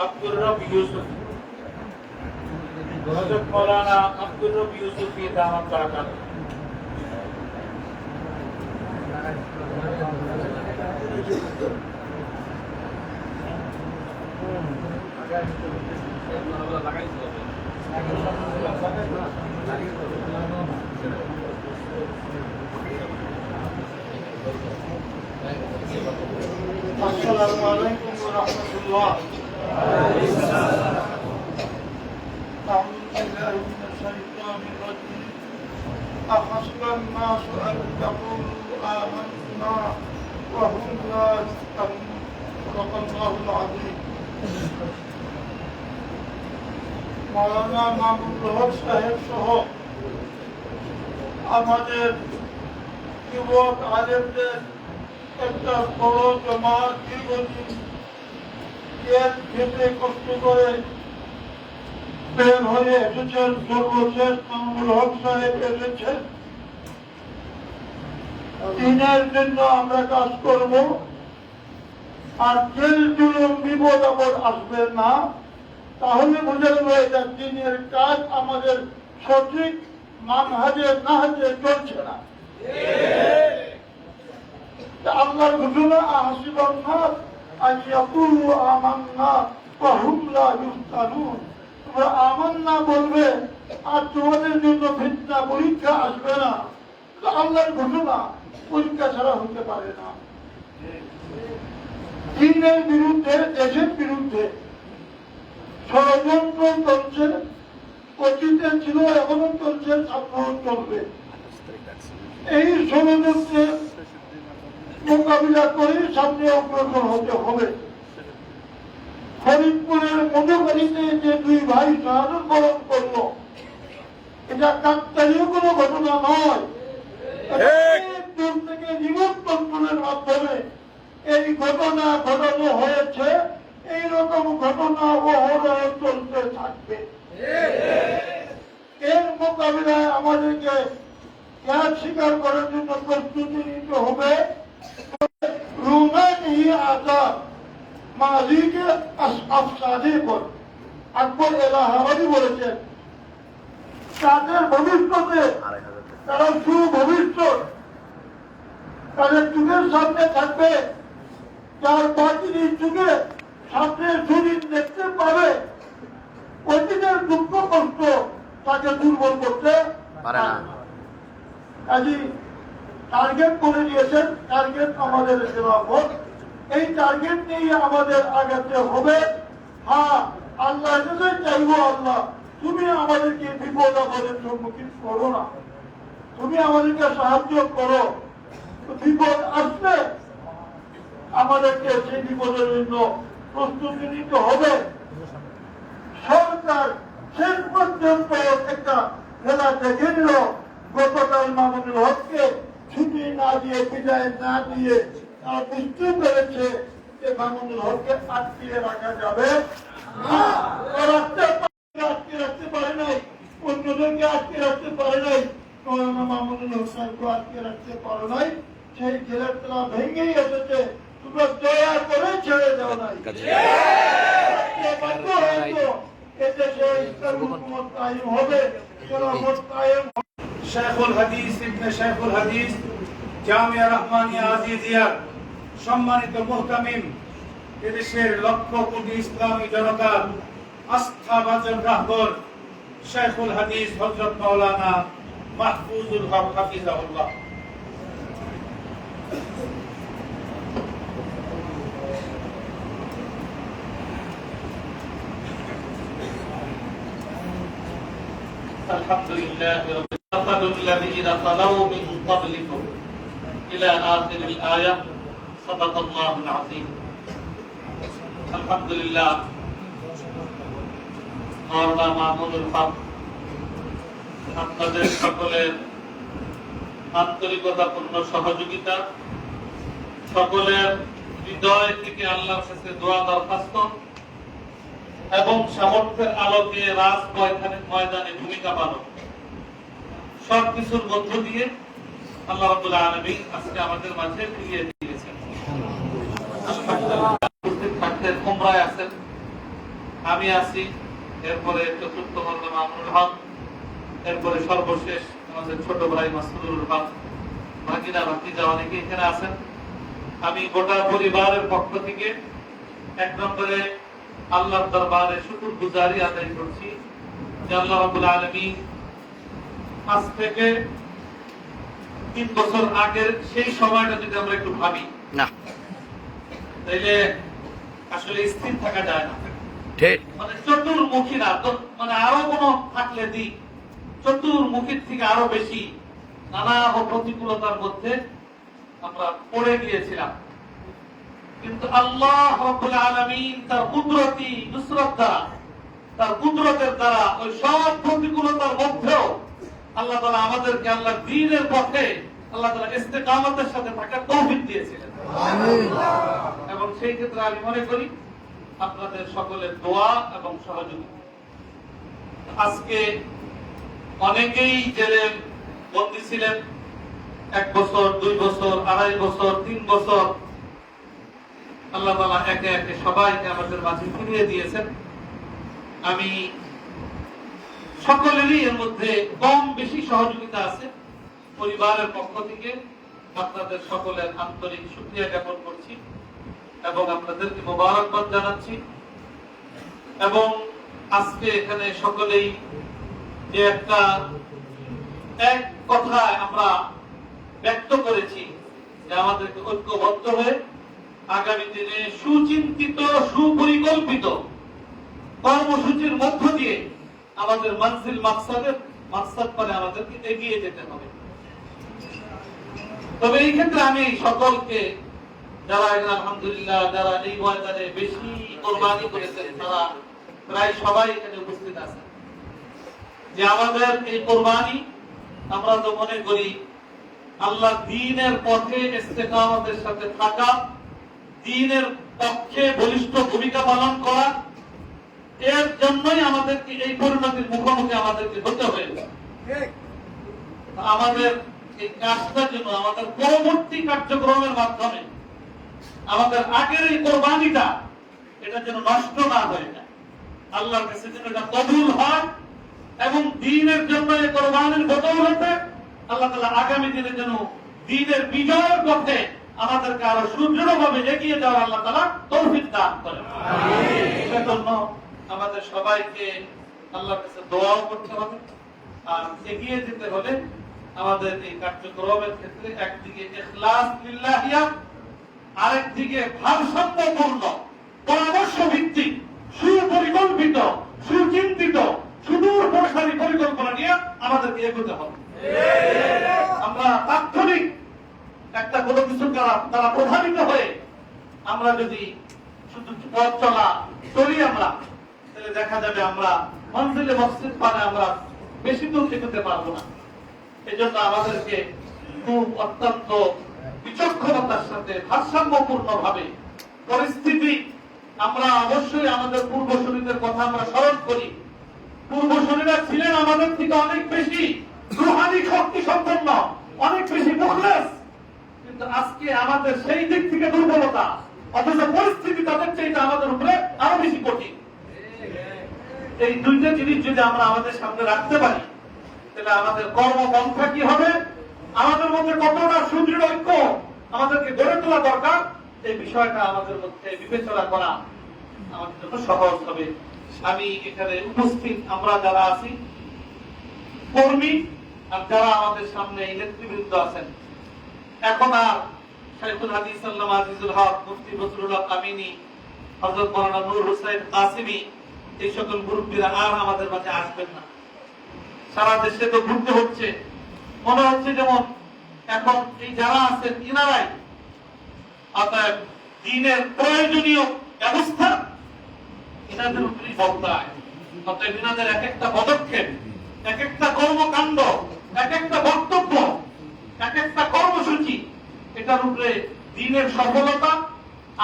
আব্দুর রব ইউসুফ, হযরত মাওলানা আব্দুর রব ইউসুফী দামাত বারাকাতুহু। লাগাইতে হবে। السلام عليكم ورحمة الله. أعوذ بالله من الشيطان الرجيم. أحسب الناس أن يقولوا آمنا وهم لا يفتنون. صدق الله العظيم. মাওলানা মাহমুদুল হক সাহেব সহ আমাদের যুবক আলেমদের একটা বড় জমাত দীর্ঘদিন জেল খেতে কষ্ট করে বের হয়ে এসেছেন। সর্বশেষ মাহমুদুল হক সাহেব এসেছেন। দিনের জন্য আমরা কাজ করব, আর জেল জুলুম বিপদ আপদ আসবে না। তাহলে বোঝা গেল এটা দিনের কাজ আমাদের সঠিক মানহাজে নাহাজে চলছে না। আল্লাহর ঘোষণা আহসিবান নাস আন ইয়াকুলু আমান্না ওয়া হুম লা ইফতানুন। তোমরা আমান্না বলবে আর তোমাদের জন্য ফিতনা পরীক্ষা আসবে না। আল্লাহর ঘোষণা, পরীক্ষা ছাড়া হতে পারে না। দিনের বিরুদ্ধে, দেশের বিরুদ্ধে ষড়যন্ত্র চলছে, অতীতে ছিল, এখনো চলছে, সামনেও চলবে। এই ষড়যন্ত্রের মোকাবিলা করে সামনে অগ্রসর হতে হবে। ফরিদপুরের মধুবাড়িতে যে দুই ভাই শাহাদত বরণ করলো, এটা কাকতালীয় কোনো ঘটনা নয়। দূর থেকে নিমন্ত্রণের মাধ্যমে এই ঘটনা ঘটানো হয়েছে। এইরকম ঘটনা অহরহ চলতে থাকবে। এর মোকাবিলায় আমাদেরকে ত্যাগ স্বীকার করার জন্য প্রস্তুতি নিতে হবে। রুমানি আজাদ মালিকে আফসাদে পর আকবর এলাহাবাদী বলেছেন, তাদের ভবিষ্যতে, তারা সুভবিষ্যৎ তাদের যুগের সামনে থাকবে, যার বাতিলের যুগে সামনে সুদিন দেখতে পাবে। অতীতের দুঃখ কষ্ট তাকে দুর্বল করতে পারে না। কাজী টার্গেট করে দিয়েছেন, টার্গেট আমাদের খেলাফত। এই টার্গেট নিয়ে আমাদের আগাতে হবে। হ্যাঁ, আল্লাহ চাইবো, আল্লাহ তুমি আমাদেরকে বিপদ আপদের সম্মুখীন করো না, তুমি আমাদেরকে সাহায্য করো। বিপদ আসলে আমাদেরকে সেই বিপদের জন্য প্রস্তুতি নিতে হবে। সরকার শেষ পর্যন্ত একটা খেলা দেখে নিল। গতকাল মামুনুল হককে ছুটি না দিয়ে, বিদায় না দিয়ে তারা বুঝতে পেরেছে যে মামুনুল হককে আটকিয়ে রাখা যাবে না। আটকে রাখতে পারে নাই, অন্যজনকে আটকে রাখতে পারে নাই, মামুনুল হক সাহেবকে আটকে রাখতে পারে নাই। সেই জেলের তারা ভেঙেই এসেছে। তোমরা দয়া করে ছেড়ে দাও নাই। এদেশে ইসলাম হুকুমত কায়েম হবে, খেলাফত কায়েম হবে। শেখুল হাদিস ইবনে শেখুল হাদিস জামিয়া রহমানিয়া আজিজিয়া সম্মানিত মুহতামিম, এদেশের লক্ষ কোটি ইসলামী জনতার আস্থাভাজন রাহবর শেখুল হাদিস হযরত মাওলানা মাহফুজুল হক হাফিজাহুল্লাহ, আলহামদুলিল্লাহ الذين خلوا من قبلكم إلى آخر الآية صدق الله العظيم. الحمد لله. মাওলানা মাহমুদুল হক আপনাদের সকলের আন্তরিকতাপূর্ণ সহযোগিতা, সকলের হৃদয় থেকে আল্লাহর কাছে দোয়া দরখাস্ত এবং সামর্থ্যের আলোকে রাজ ময়দানে ভূমিকা পালন, সবকিছুর মধ্য দিয়ে আল্লাহ রাব্বুল আলামিন আজকে আমাদের মাঝে ফিরিয়ে দিয়েছেন। উপস্থিত থাকতেন, উমরায় আছেন, আমি আছি, এরপরে চতুর্থ মাওলানা মামুনুল হক, এরপরে সর্বশেষ আমাদের ছোট ভাই মাসুদুল হক, ভাগিনা ভাতিজা অনেকে এখানে আছেন। আমি গোটা পরিবারের পক্ষ থেকে এক নম্বরে আল্লাহর দরবারে শুকরগুজারি আদায় করছি যে আল্লাহ রাব্বুল আলামিন আজ থেকে 3 বছর আগের সেই সময়টা যদি আমরা একটু ভাবি, তাইলে আসলে স্থির থাকা যায় না। ঠিক। মানে চতুর্মুখী না, মানে আরো কোনো থাকলে দিক চতুর্মুখীর থেকে আরো বেশি নানা প্রতিকূলতার মধ্যে আমরা পড়ে গিয়েছিলাম। কিন্তু আল্লাহ রাব্বুল আলামিন তার কুদরতি নুসরত দ্বারা, তার কুদরতের দ্বারা ওই সব প্রতিকূলতার মধ্যেও আল্লাহ তাআলা আমাদেরকে আল্লাহর দ্বীনের পথে আল্লাহ তাআলা ইস্তেকামতের সাথে থাকার তৌফিক দিয়েছিলেন। এবং সেই ক্ষেত্রে আমি মনে করি আপনাদের সকলের দোয়া এবং সহযোগিতা। আজকে অনেকেই জেলে বন্দী ছিলেন 1 বছর, 2 বছর, 2.5 বছর, 3 বছর। আল্লাহ তাআলা একে একে সবাইকে আমাদের মাঝে ফিরিয়ে দিয়েছেন। আমি সকলেরই এর মধ্যে কম বেশি সহযোগিতা আছে। পরিবারের পক্ষ থেকে আপনাদের সকলের আন্তরিক শুকরিয়া জ্ঞাপন করছি এবং আপনাদেরকে মোবারকবাদ জানাচ্ছি। এবং আজকে এখানে সকলেই যে এক কথায় আমরা ব্যক্ত করেছি যে আমাদেরকে ঐক্যবদ্ধ হয়ে আগামী দিনে সুচিন্তিত সুপরিকল্পিত কর্মসূচির মধ্য দিয়ে আমাদের মানজিল মাকসাদ করে আমাদেরকে এগিয়ে যেতে হবে। তবে এই ক্ষেত্রে আমি সকলকে, যারা আলহামদুলিল্লাহ যারা এই ময়দানে বেশি কোরবানি করেছেন, তারা প্রায় সবাই এখানে উপস্থিত আছেন, যে আমাদের এই কোরবানি আমরা তো মনে করি আল্লাহ দ্বীনের পথে ইস্তেকামতের সাথে থাকা, দ্বীনের পক্ষে বলিষ্ঠ ভূমিকা পালন করা, এর জন্যই আমাদেরকে এই পরিণতির মুখোমুখি আমাদেরকে হতে হয়েছে। আমাদের এই কাজটার জন্য আমাদের পরবর্তী কার্যক্রমের মাধ্যমে আমাদের আগের এই কোরবানিটা এটা যেন নষ্ট না হয়ে যায়, আল্লাহর কাছে যেন এটা কবুল হয় এবং দ্বীনের জন্য এই কোরবানির বদৌলতে আল্লাহ তাআলা আগামী দিনে যেন দ্বীনের বিজয়ের পথে আমাদেরকে আরো সুদৃঢ়ভাবে এগিয়ে যাওয়ার আল্লাহ তাআলা তৌফিক দান করেন। সেজন্য আমাদের সবাইকে আল্লাহর কাছে দোয়াও করতে হবে। আর এগিয়ে যেতে হলে আমাদের এই কার্যক্রমের ক্ষেত্রে একদিকে ইখলাস লিল্লাহিয়া, আরেকদিকে ভারসাম্যপূর্ণ পরামর্শ ভিত্তিক সুপরিকল্পিত সুচিন্তিত সুদূর প্রসারী পরিকল্পনা নিয়ে আমাদেরকে এগোতে হবে। আমরা তাৎক্ষণিক একটা কোনো কিছু দ্বারা প্রভাবিত হয়ে আমরা যদি শুধু পথ চলি আমরা, তাহলে দেখা যাবে আমরা মঞ্জিলে মসজিদ পানে আমরা বেশি দূর এগোতে পারবো না। এই জন্য আমাদেরকে খুব অত্যন্ত বিচক্ষণতার সাথে ভারসাম্যপূর্ণ ভাবে পরিস্থিতি, আমরা অবশ্যই আমাদের পূর্বসূরীদের কথা আমরা স্মরণ করি। পূর্বসূরীরা ছিলেন আমাদের থেকে অনেক বেশি রুহানি শক্তি সম্পন্ন, অনেক বেশি মুখলেস, কিন্তু আজকে আমাদের সেই দিক থেকে দুর্বলতা, অথচ পরিস্থিতি তাদের চাইতে আমাদের উপরে আরো বেশি কঠিন। এই দুইটা জিনিস যদি আমরা আমাদের সামনে রাখতে পারি, তাহলে আমাদের কর্মপন্থা কি হবে, আমাদের মধ্যে কতটা সুদৃঢ় ঐক্য আমাদেরকে গড়ে তোলা দরকার, এই বিষয়টা আমাদের মধ্যে বিবেচনা করা আমাদের জন্য সহজ হবে। আমি এখানে উপস্থিত আমরা যারা আছি কর্মী আর যারা আমাদের সামনে এই নেতৃবৃন্দ আছেন, এখন আর শাইখুল হাদিস আল্লামা আজিজুল হক, মুফতি বজলুল হক আমিনী, হযরত মাওলানা নূর হোসেন কাসিমি, এই সকল মুরব্বীরা আর আমাদের মাঝে আসবেন না। সারা দেশে তো ঘুরতে হচ্ছে, মনে হচ্ছে যেমন এখন এই যারা আছেন ইনারাই অতএব দ্বীনের প্রয়োজনীয় ব্যবস্থা ইনাদের উপরই বর্তায়। অতএব ইনাদের এক একটা পদক্ষেপ, এক একটা কর্মকাণ্ড, এক একটা বক্তব্য, এক একটা কর্মসূচি, এটার উপরে দ্বীনের সফলতা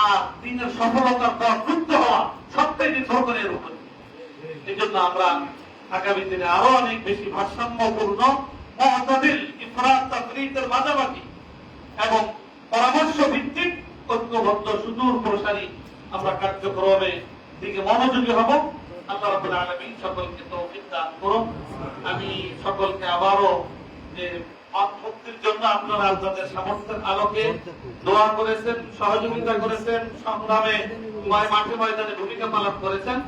আর দ্বীনের সফলতার পর যুক্ত হওয়া সবটাই নির্ভর করে এর উপরে। এই জন্য আমরা আগামী দিনে আরো অনেক বেশি ভারসাম্যপূর্ণ, মুতাদিল, ইফরাত তাফরীতের মাঝামাঝি এবং পরামর্শ ভিত্তিক ঐক্যবদ্ধ সুদূর প্রসারী আমরা কার্যক্রমে দিকে মনোযোগী হব। আল্লাহ রাব্বুল আলামিন সকলকে তৌফিক দান করুন। আমি সকলকে আবারও যে মুক্তির জন্য আপনারা আপনাদের সামর্থ্যের আলোকে দোয়া করেছেন, সহযোগিতা করেছেন, সংগ্রামে মাঠে ময়দানে ভূমিকা পালন করেছেন,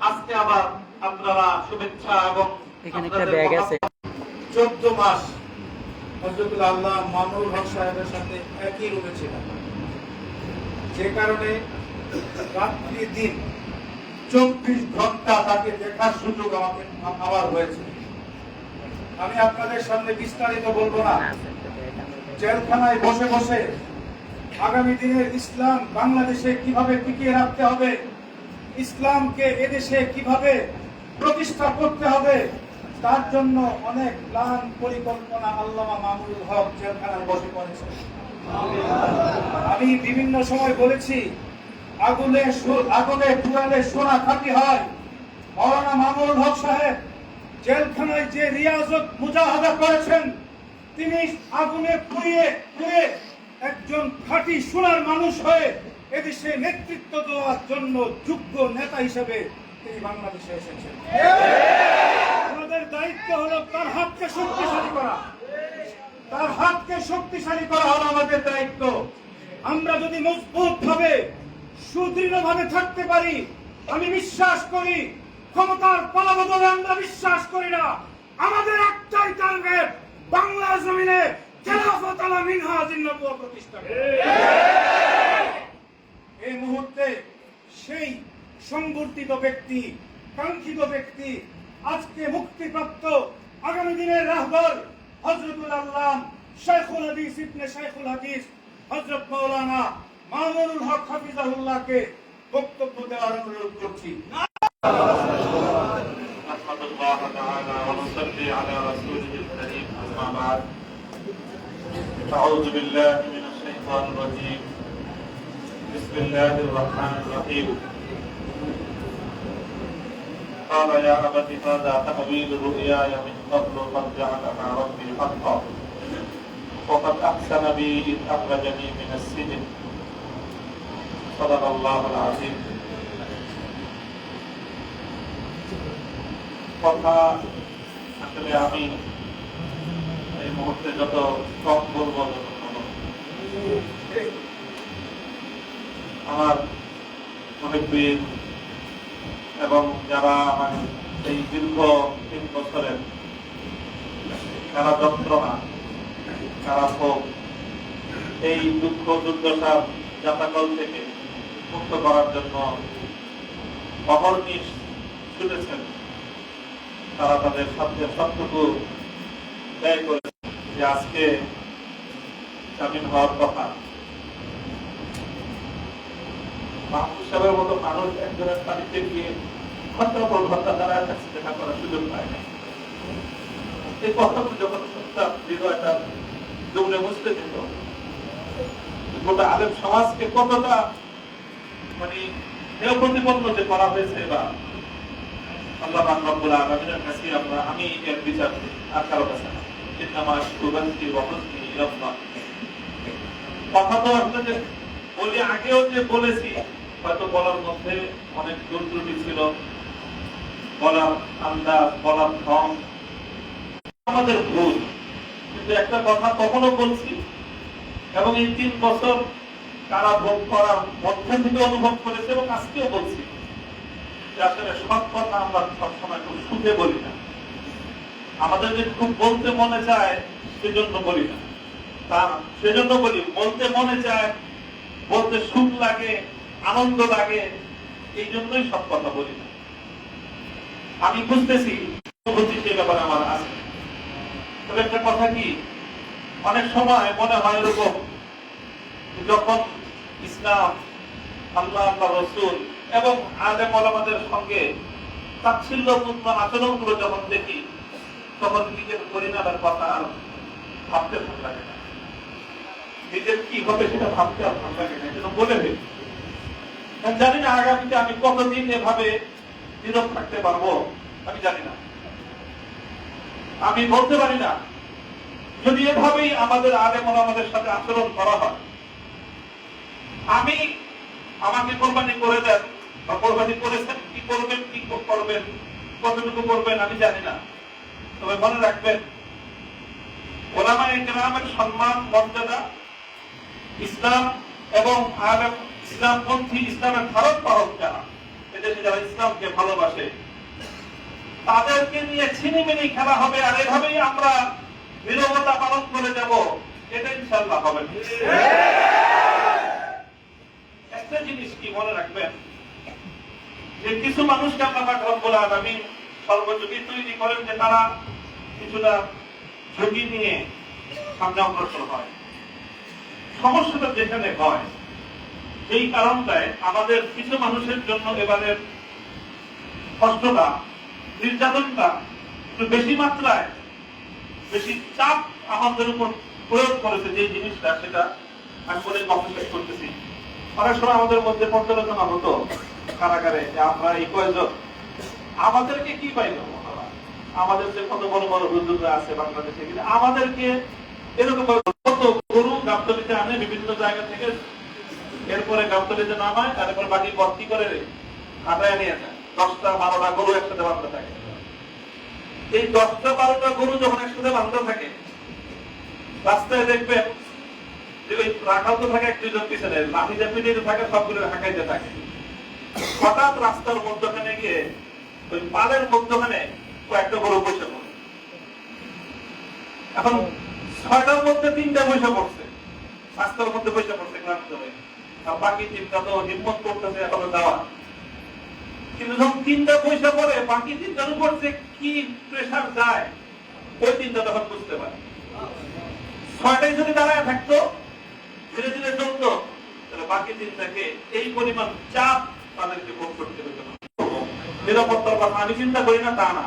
আজকে আবার আপনারা শুভেচ্ছা এবং এখানে একটা ব্যাগ আছে। 14 মাস হযরতুল আল্লাহ মামুনুল হক সাহেবের সাথে একই রুমে ছিলেন। যে কারণে রাত্রি দিন 24 ঘন্টা তাকে দেখার সুযোগ আমার হয়েছে। আমি আপনাদের সামনে বিস্তারিত বলবো না। জেলখানায় বসে বসে আগামী দিনের ইসলাম বাংলাদেশে কিভাবে টিকিয়ে রাখতে হবে, ইসলামকে এদেশে কিভাবে প্রতিষ্ঠা করতে হবে, তার জন্য অনেক প্ল্যান পরিকল্পনা আল্লামা মামুনুল হক জেলখানায় বসে পড়েছে। আমি বিভিন্ন সময় বলেছি, আগুনে পুরালে সোনা খাঁটি হয়। মাওলানা মামুনুল হক সাহেব জেলখানায় যে রিয়াজত মুজাহাদা করেছেন, তিনি আগুনে পুড়িয়ে একজন খাঁটি সোনার মানুষ হয়ে এদেশে নেতৃত্ব দেওয়ার জন্য যোগ্য নেতা হিসেবে তিনি বাংলাদেশে এসেছেন। আমাদের দায়িত্ব হলো তার হাতকে শক্তিশালী করা, তার হাতকে শক্তিশালী করা হলো আমাদের দায়িত্ব। আমরা যদি মজবুত ভাবে সুদৃঢ় ভাবে থাকতে পারি, আমি বিশ্বাস করি ক্ষমতার পালাবদলে আমরা বিশ্বাস করি না। আমাদের একটাই টার্গেট, বাংলা জমিনে খেলাফত আলা মিনহাজিন নবুওয়া প্রতিষ্ঠা করা। এই মুহূর্তে সেই সংবর্ধিত ব্যক্তি, কাঙ্ক্ষিত ব্যক্তি, আজকে মুক্তিপ্রাপ্ত আগামী দিনের রাহবর হযরতুল আল্লাম শাইখুল হাদিস ইবনে শাইখুল হাদিস হযরত মাওলানা মামুনুল হক হাফিজাহুল্লাহকে বক্তব্য দেওয়ার অনুরোধ করছি। نحمد الله تعالى ونصلي على رسوله الكريم أما بعد أعوذ بالله من الشيطان الرجيم بسم الله الرحمن الرحيم قال يا أبت هذا تأويل رؤياي من قبل قد جعلها ربي حقا وقد أحسن بي إذ أخرجني من السجن صدق الله العظيم কথা আসলে আমি এই মুহূর্তে যত কম বলবো আমার মুহিব্বিন এবং যারা আমার এই দীর্ঘ 3 বছরের যারা যন্ত্রণা, যারা ভোগ, এই দুঃখ দুর্দশার যাতাকল থেকে মুক্ত করার জন্য অহর্নিশ ছুটেছেন, তারা তাদের সাধ্যের সবটুকু ব্যয় করে যে আজকে স্বাধীন হওয়ার কথা। মাহমুদ সাহেবের মতো মানুষ একজনের বাড়িতে গিয়ে ঘন্টার পর ঘন্টা তারা কাছে দেখা করার সুযোগ পায় না। এই কথাগুলো যখন শুনতাম হৃদয়টা দৌড়ে মুছতে যেত। গোটা আলেম সমাজকে কতটা মানে প্রতিপন্ন যে করা হয়েছে বা আল্লাহ রাব্বুল আলামিনের কাছে আমি এর বিচার করি, আর কারো কাছে না। ইন্নামা শুবান্তি ওয়া হুসনি ইলাল্লাহ। কথা তো আসলে বলি, আগেও যে বলেছি, হয়তো বলার মধ্যে অনেক ত্রুটি ছিল, বলার আন্দাজ, বলার ঢং আমাদের ভুল, কিন্তু একটা কথা তখনও বলছি এবং এই 3 বছর কারা ভোগ করার মধ্যে থেকে অনুভব করেছে এবং আজকেও বলছি আসলে সব কথা আমরা সবসময় খুব সুখে বলি না। আমাদের যে খুব বলতে মনে চায় সেজন্য বলি না, তা সেজন্য বলি বলতে মনে চায়, বলতে সুখ লাগে, আনন্দ লাগে, এই জন্যই সব কথা বলি না। আমি বুঝতেছি অনুভূতি সে ব্যাপারে আমার আছে। তবে একটা কথা কি, অনেক সময় মনে হয় এরকম, যখন ইসলাম, আল্লাহ, রাসূল এবং আলেম ওলামাদের সঙ্গে তাচ্ছিল্যপূর্ণ আচরণগুলো যখন দেখি, তখন নিজের পরিণামের কথা আর ভাবতে ভালো লাগে না। নিজের কি হবে সেটা ভাবতে আর ভালো লাগে না, যেন বলে ফেলি। জানি না আগামীতে আমি কতদিন এভাবে নীরব থাকতে পারবো, আমি জানি না। আমি বলতে পারি না যদি এভাবেই আমাদের আলেম ওলামাদের সাথে আচরণ করা হয়। আমাকে কোরবানি করে দেন বা কোরবানি করেছেন, কি করবেন, কি করবেন, কতটুকু করবেন আমি জানি না। তবে মনে রাখবেন, ওলামায়ে কেরামের সম্মান, মর্যাদা, ইসলাম এবং আলেম, ইসলামপন্থী, ইসলামের ধারক বাহক যারা, এদেশে যারা ইসলামকে ভালোবাসে, তাদেরকে নিয়ে ছিনিমিনি খেলা হবে। আর এভাবেই আমরা নীরবতা পালন করে যাব, এটা ইনশাআল্লাহ হবে। জিনিস কি মনে রাখবেন, যে কিছু মানুষকে আল্লাহ পাক রব্বুল আলামিন সর্বযোগী তৈরি করেন যে তারা কিছুটা ঝুঁকি নিয়ে সামনে অগ্রসর হয়। সমস্যাটা যেখানে হয়, সেই কারণটায় আমাদের কিছু মানুষের জন্য এবারের কষ্টটা, নির্যাতনটা একটু বেশি মাত্রায়, বেশি চাপ আমাদের উপর প্রয়োগ করেছে। যে জিনিসটা সেটা আমি বলে শেষ করতেছি। অনেক সময় আমাদের মধ্যে পর্যালোচনা হতো কারাগারে যে আমরা এই কয়েকজন আমাদেরকে কি পাইল, আমাদের যে কত বড় বড় হুজুররা আছে বাংলাদেশে, কিন্তু আমাদেরকে এরকম কত গরু গাবতলিতে আনে বিভিন্ন জায়গা থেকে, এরপরে গাবতলিতে নামায়, তারপরে বাকি ভর্তি করে হাঁটায় নিয়ে যায়। 10টা-12টা গরু একসাথে বাঁধতে থাকে। এই 10টা-12টা গরু যখন একসাথে বাঁধতে থাকে, রাস্তায় দেখবেন যে ওই রাখাল তো থাকে 1-2 জন পিছনে, লাঠিতে পিটিয়ে থাকে, সবগুলো হাঁকাইতে থাকে। হঠাৎ রাস্তার মধ্যখানে গিয়ে ওই পালের মধ্যখানে কয়েকটা গরু বসে পড়ে। এখন 6টার মধ্যে 3টা বসে পড়ছে, রাস্তার মধ্যে বসে পড়ছে ক্লান্ত হয়ে, আর বাকি 3টা তো হিম্মত করতেছে এখনো যাওয়া। কিন্তু যখন 3টা বসে পড়ে, বাকি 3টার উপর যে কি প্রেশার যায়, ওই 3টা তখন বুঝতে পারে। 6টাই যদি দাঁড়ায় থাকতো, ধীরে ধীরে চলতো, তাহলে বাকি 3টাকে এই পরিমাণ চাপ তাদেরকে ভোগ করতে হতো। নিরাপত্তার কথা আমি চিন্তা করি না তা না,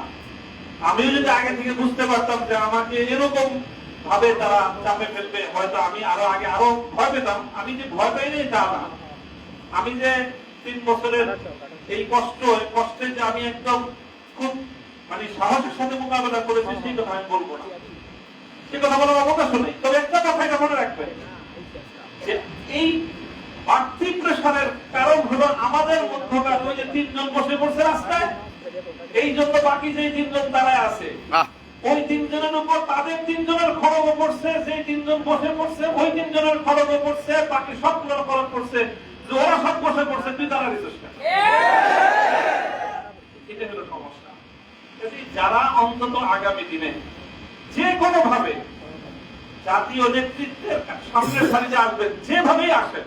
আমিও যদি আগে থেকে বুঝতে পারতাম যে আমাকে এরকম ভাবে তারা চাপে ফেলবে, হয়তো আমি আরো ভয় পেতাম। আমি যে ভয় পাই নাই তা না, আমি যে 3 বছরের এই কষ্টে যে আমি একদম খুব সাহসের সাথে মোকাবেলা করেছি, সেই কথা আমি বলবো না, সে কথা বলার অবকাশ নেই। তবে একটা কথা এটা মনে রাখবে, যে এই বাড়তি প্রেশারের কারণ হলো আমাদের মধ্যকার ওই যে 3 জন বসে পড়ছে রাস্তায়, এই জন্য বাকি যে 3 জন দাঁড়ায় আছে, ওই 3 জনের উপর তাদের 3 জনের খড়গও পড়ছে। যে 3 জন বসে পড়ছে, ওই 3 জনের খড়গও পড়ছে, বাকি সবগুলোর খরচ পড়ছে। যে ওরা সব বসে পড়ছে, তুই দাঁড়াবি চেষ্টা। এটা হলো সমস্যা। যারা অন্তত আগামী দিনে যে কোনো ভাবে জাতীয় নেতৃত্বের সামনের সারিতে আসবেন, যেভাবেই আসেন,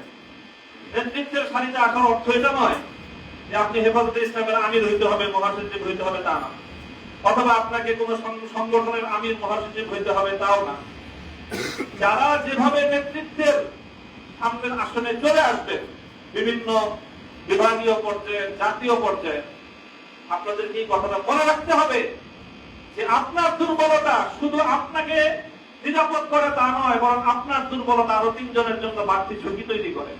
নেতৃত্বের সারিতে আসার অর্থ এটা নয় যে আপনি হেফাজতে ইসলামের আমির হইতে হবে, মহাসচিব হইতে হবে, তা না। অথবা আপনাকে কোন সংগঠনের আমির মহাসচিব হইতে হবে, তাও না। যারা যেভাবে নেতৃত্বের সামনের আসনে চলে আসবে, বিভিন্ন বিভাগীয় পর্যায়ে, জাতীয় পর্যায়ে, আপনাদেরকে এই কথাটা মনে রাখতে হবে যে আপনার দুর্বলতা শুধু আপনাকে নিরাপদ করে তা নয়, বরং আপনার দুর্বলতা আরো 3 জনের জন্য বাড়তি ঝুঁকি তৈরি করে।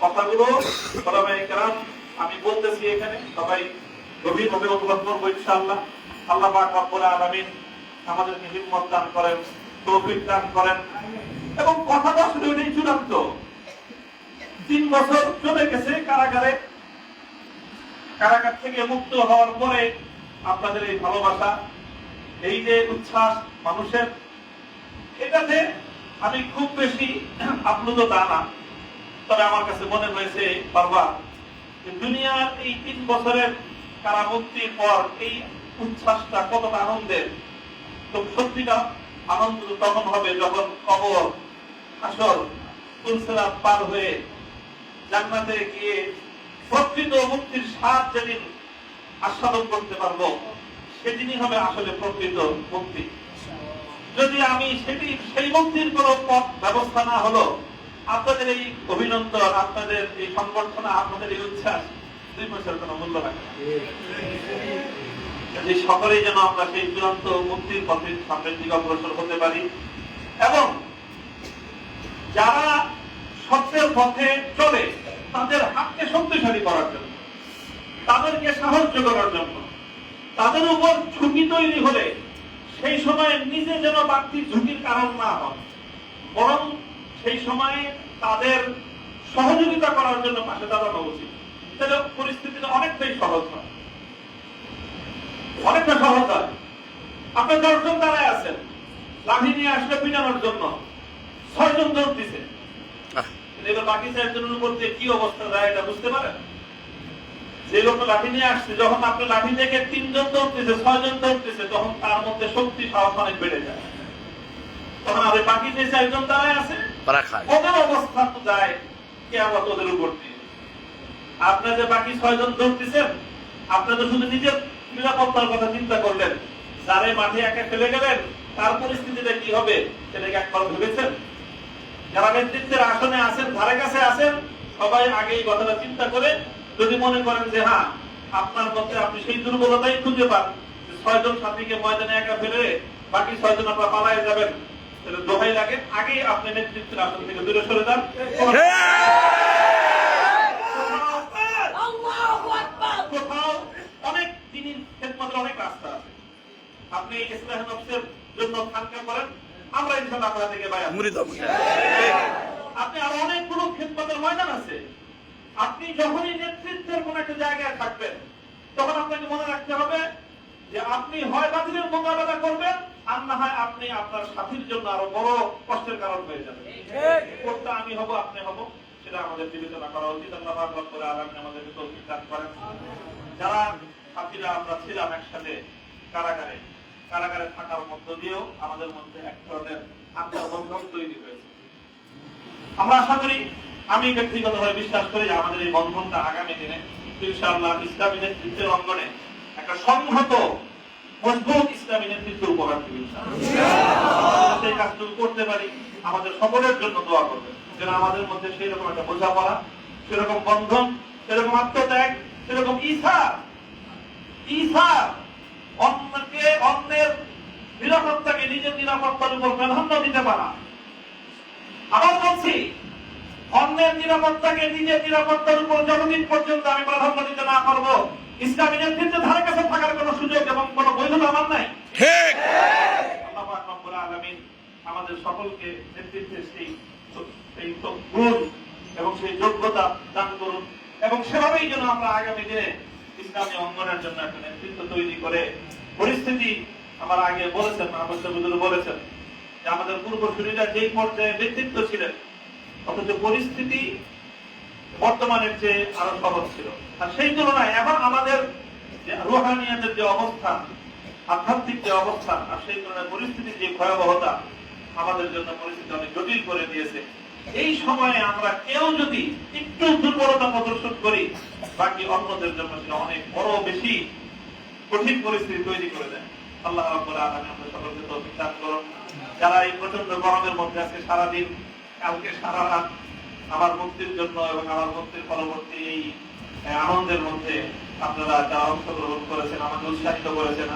কথাগুলো ওলামায়ে কেরাম আমি বলতেছি এখানে, সবাই গভীরভাবে অনুভব করবো ইনশাআল্লাহ। আল্লাহ পাক রব্বুল আলামিন আমাদেরকে হিম্মত দান করেন, তৌফিক দান করেন। এবং কথাটা শুধু এটাই চূড়ান্ত। 3 বছর চলে গেছে কারাগারে, কারাগার থেকে মুক্ত হওয়ার পরে আপনাদের এই ভালোবাসা, এই যে উচ্ছ্বাস মানুষের, এটাতে আমি খুব বেশি আপ্লুত তা না। তবে আমার কাছে মনে হয়েছে বারবার যে দুনিয়ার এই 3 বছরের কারামুক্তির পর এই উচ্ছ্বাসটা কতটা আনন্দের। তো সত্যিটা আনন্দ তখন হবে যখন কবর, হাসর, পুলসিরাত পার হয়ে জান্নাতে গিয়ে প্রকৃত মুক্তির স্বাদ যেদিন আস্বাদন করতে পারবো, সেদিনই হবে আসলে প্রকৃত মুক্তি। যদি আমি সেই মুক্তির কোন পথ ব্যবস্থা না হলো, আপনাদের এই অভিনন্দন, আপনাদের এই সংবর্ধনা, আপনাদের এই উচ্ছ্বাস 2 পয়সার কোন মূল্য রাখে না। সকলেই যেন আমরা সেই চূড়ান্ত মুক্তির পথে সামনের দিকে অগ্রসর হতে পারি, এবং যারা সত্যের পথে চলে তাদের হাতকে শক্তিশালী করার জন্য, তাদেরকে সাহায্য করার জন্য, তাদের উপর ঝুঁকি তৈরি হলে সেই সময় নিজে যেন বাড়তি ঝুঁকির কারণ না হয়, বরং সেই সময়ে তাদের সহযোগিতা করার জন্য পাশে দাঁড়ানো উচিত। তাহলে পরিস্থিতিটা অনেকটাই সহজ হয়, অনেকটা সহজ হয়। আপনি 10 জন দাঁড়ায় আছেন, লাঠি নিয়ে আসলে পিটানোর জন্য 6 জন দৌড় দিছে, এবার বাকি 4 জনের উপর দিয়ে কি অবস্থা যায় এটা বুঝতে পারেন? যে লোক লাঠি নিয়ে আসছে, যখন আপনি লাঠি থেকে 3 জন দৌড়তেছে, 6 জন দৌড়তেছে, তখন তার মধ্যে শক্তি সাহস অনেক বেড়ে যায়। তখন আর বাকি যে 4 জন দাঁড়ায় আছে ওদের অবস্থা তো যায় কিয়ামত ওদের উপর দিয়ে। আপনি যে বাকি 6 জন ধরতেছেন, আপনি তো শুধু নিজের নিরাপত্তার কথা চিন্তা করলেন, যারে মাঠে একা ফেলে গেলেন তার পরিস্থিতিটা কি হবে সেটাকে একবার ভেবেছেন? যারা নেতৃত্বের আসনে আছেন, ধারে কাছে আছেন, সবাই আগে এই কথাটা চিন্তা করে যদি মনে করেন যে হ্যাঁ আপনার মধ্যে আপনি সেই দুর্বলতাই খুঁজে পান, 6 জন সাথীকে ময়দানে একা ফেলে বাকি 6 জন আপনারা পালায় যাবেন, তাহলে দোহাই লাগে আগেই আপনি নেতৃত্বের আসন থেকে দূরে সরে যান। কোথাও অনেক দিনের খেদমতের অনেক রাস্তা আছে, আপনি ইসলাহ নফসের জন্য খানকা করেন, আমরা ইনশাআল্লাহ আপনারা থেকে বাইরে আপনি আরো অনেকগুলো খেদমতের ময়দান আছে। আপনি যখনই নেতৃত্বের কোন একটা জায়গায় থাকবেন তখন আপনাকে মনে রাখতে হবে যে আপনি হয় বাতিলের মোকাবেলা করবেন, আর না হয় আপনি আপনার সাথীর জন্য আরো বড় কষ্টের কারণ হয়ে যাবে। কোনটা আমি হব আপনি হব সেটা আমাদের বিবেচনা করা উচিত। আল্লাহ পাক রব্বুল আলামিন আমাদেরকে তৌফিক দান করেন। যারা সাথীরা আমরা ছিলাম একসাথে কারাগারে থাকার মধ্য দিয়েও আমাদের মধ্যে এক ধরনের আত্মবন্ধন তৈরি হয়েছে। আমরা আশা করি, আমি ব্যক্তিগতভাবে বিশ্বাস করি যে আমাদের এই বন্ধনটা আগামী দিনে ইনশাআল্লাহ ইসলামী নেতৃত্বের অঙ্গনে একটা সংহত মজবুত ইসলামী নেতৃত্ব উপহার দিবে ইনশাআল্লাহ। সেই কাজটুকু করতে পারি, আমাদের সকলের জন্য দোয়া করবেন যেন আমাদের মধ্যে সেই রকম একটা বোঝাপড়া, সেরকম বন্ধন, সেরকম আত্মত্যাগ, সেরকম ঈসার অন্যের নিরাপত্তাকে নিজের নিরাপত্তার উপর প্রাধান্য দিতে পারা। আবার বলছি, অন্যের নিরাপত্তাকে নিজের নিরাপত্তার উপর যতদিন পর্যন্ত আমি প্রাধান্য দিতে না পারবো, ইসলামী নেতৃত্বের ধারে কাছে থাকার কোন সুযোগ এবং কোন বৈধতা আমার নাই। ঠিক। আল্লাহ পাক রব্বুল আলামিন আমাদের সকলকে নেতৃত্বের সেই গুণ এবং সেই যোগ্যতা দান করুন, এবং সেভাবেই যেন আমরা আগামী দিনে ইসলামী অঙ্গনের জন্য একটা নেতৃত্ব তৈরি করে পরিস্থিতি, আমার আগে বলেছেন বলেছেন যে আমাদের পূর্বসূরীরা যেই পর্যায়ে নেতৃত্ব ছিলেন, অথচ পরিস্থিতি বর্তমানের চেয়ে আরো সহজ ছিল। আর সেই তুলনায় এখন আমাদের রুহানিয়াতের যে অবস্থান, আধ্যাত্মিক যে অবস্থান, আর সেই তুলনায় পরিস্থিতির যে ভয়াবহতা আমাদের জন্য পরিস্থিতি অনেক জটিল করে দিয়েছে। এই সময়ে আমরা কেউ যদি একটু দুর্বলতা প্রদর্শন করি, বাকি অন্যদের জন্য সেটা অনেক বড় বেশি কঠিন পরিস্থিতি তৈরি করে দেয়। আল্লাহ রাব্বুল আলামিন আমাদের সকলকে তৌফিক দান করুন। যারা এই প্রচন্ড গরমের মধ্যে আজকে সারাদিন, কালকে সারা রাত আমার মুক্তির জন্য এবং আমার মুক্তির পরবর্তী এই আনন্দের মধ্যে আপনারা যারা অংশগ্রহণ করেছেন, আমাকে উৎসাহিত করেছেন,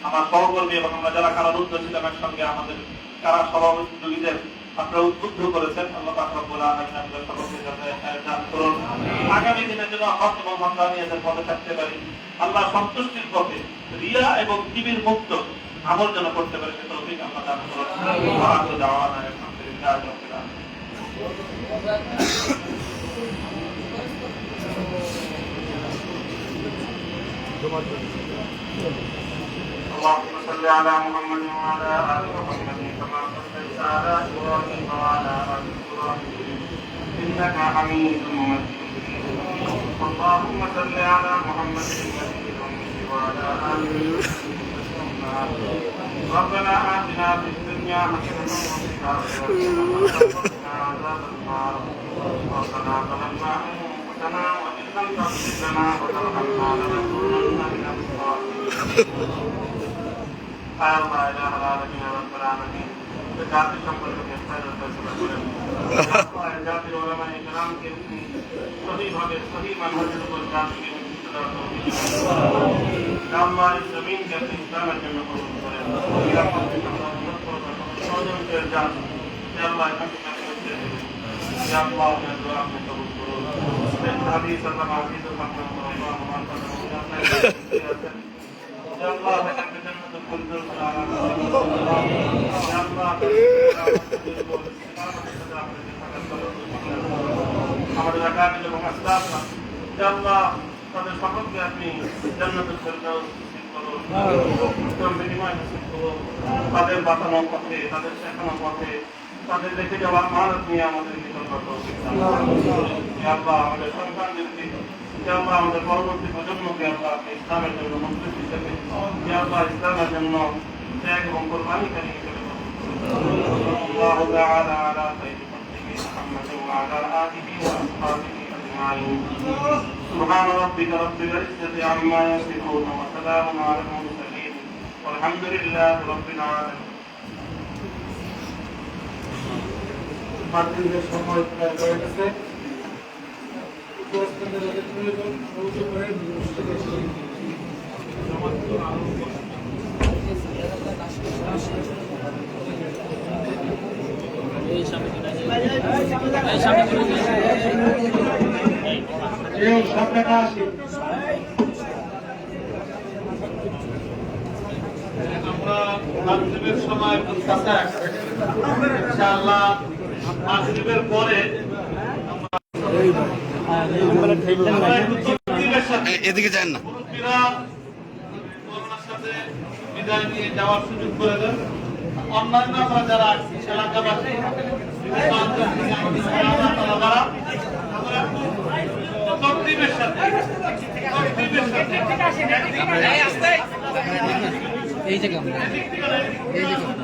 আমার সহকর্মী এবং আমরা যারা কারারুদ্ধ ছিলাম একসঙ্গে, আমাদের কারা সহযোগীদের আপনারা উদ্বুদ্ধ করেছেন। আল্লাহ পাক রব্বুল আলামিন আমাদের সকলকে দান করুন। আগামী দিনের জন্য হক এবং হাক্কানিয়াতের পথে থাকতে পারি, আল্লাহ সন্তুষ্টির পথে রিয়া এবং কিবির মুক্ত আমল যেন করতে পারি, সে তৌফিক আল্লাহ দান করুন। আখিরু দাওয়ানা আলহামদুলিল্লাহি রাব্বিল আলামিন। اللهم صل على محمد وعلى آل محمد كما صليت على إبراهيم وعلى آل إبراهيم إنك حميد مجيد. اللهم صل على محمد النبي الأمي وعلى آله وصحبه. ربنا آتنا في الدنيا حسنة وفي الآخرة حسنة وقنا عذاب النار. ربنا ظلمنا أنفسنا وإن لم تغفر لنا وترحمنا لنكونن من الخاسرين. আল্লাহ ইলাহা ইল্লাল্লাহ রাব্বুল আলামিন, জাতি সম্পর্কে ফয়সালা করেন। আল্লাহ জাতির উলামায়ে কেরামকে সঠিকভাবে সহিহ মানহাজের উপর জাতিকে আল্লাহ এই জমিনকে ইসলামের জন্য কবুল করেন। নিরাপত্তা সহযোগিতার জাত আল্লাহ এখানে করতে দেন। ইয়া আল্লাহ আপনার দোয়া আপনি কবুল করুন। হাদিস আল্লাহ হাদিস আপনার ইমাম মুহাম্মদ সাল্লাল্লাহু আলাইহি ওয়াসাল্লাম يا الله لك جنة الفردوس على يا الله আমাদের আগামী এবং আসলাম ইয়া আল্লাহ তাদের সকলকে আপনি জান্নাতুল ফেরদাউস নসিব করুন, উত্তম বিনিময় নসিব করুন। তাদের বাঁচানো পথে, তাদের শেখানো পথে, তাদের রেখে যাওয়া আমানত নিয়ে আমাদের নিকট ইয়া আল্লাহ আমাদের সন্তানদেরকে, ইয়া আল্লাহ আমাদের পরবর্তী প্রজন্মকে আল্লাহ আপনি ইসলামের জন্য মুক্তি হিসেবে, ইয়া আল্লাহ ইসলামের জন্য ত্যাগ এবং কোরবানিকারী হিসেবে আল্লাহু তাআলা আলা সাইয়্যিদিনা وعلى آله وأصحابه أجمعين سبحان ربك رب العزة عما يصفون وسلام على المرسلين والحمد لله رب العالمين মাতৃদের সময় প্রায় হয়ে গেছে সামনে আসি আমরা মাগরিবের সময় ইনশাআল্লাহ মাগরিবের পরে এদিকে যান না মুরব্বীরা করোনার সাথে বিদায় নিয়ে যাওয়ার সুযোগ করে দেন। অন্যান্য আমরা যারা আছি এলাকাবাসী বিভিন্ন অঞ্চল থেকে আমাদের তারা আমরা একটু তরতিবের সাথে এই জায়গা এই জায়গা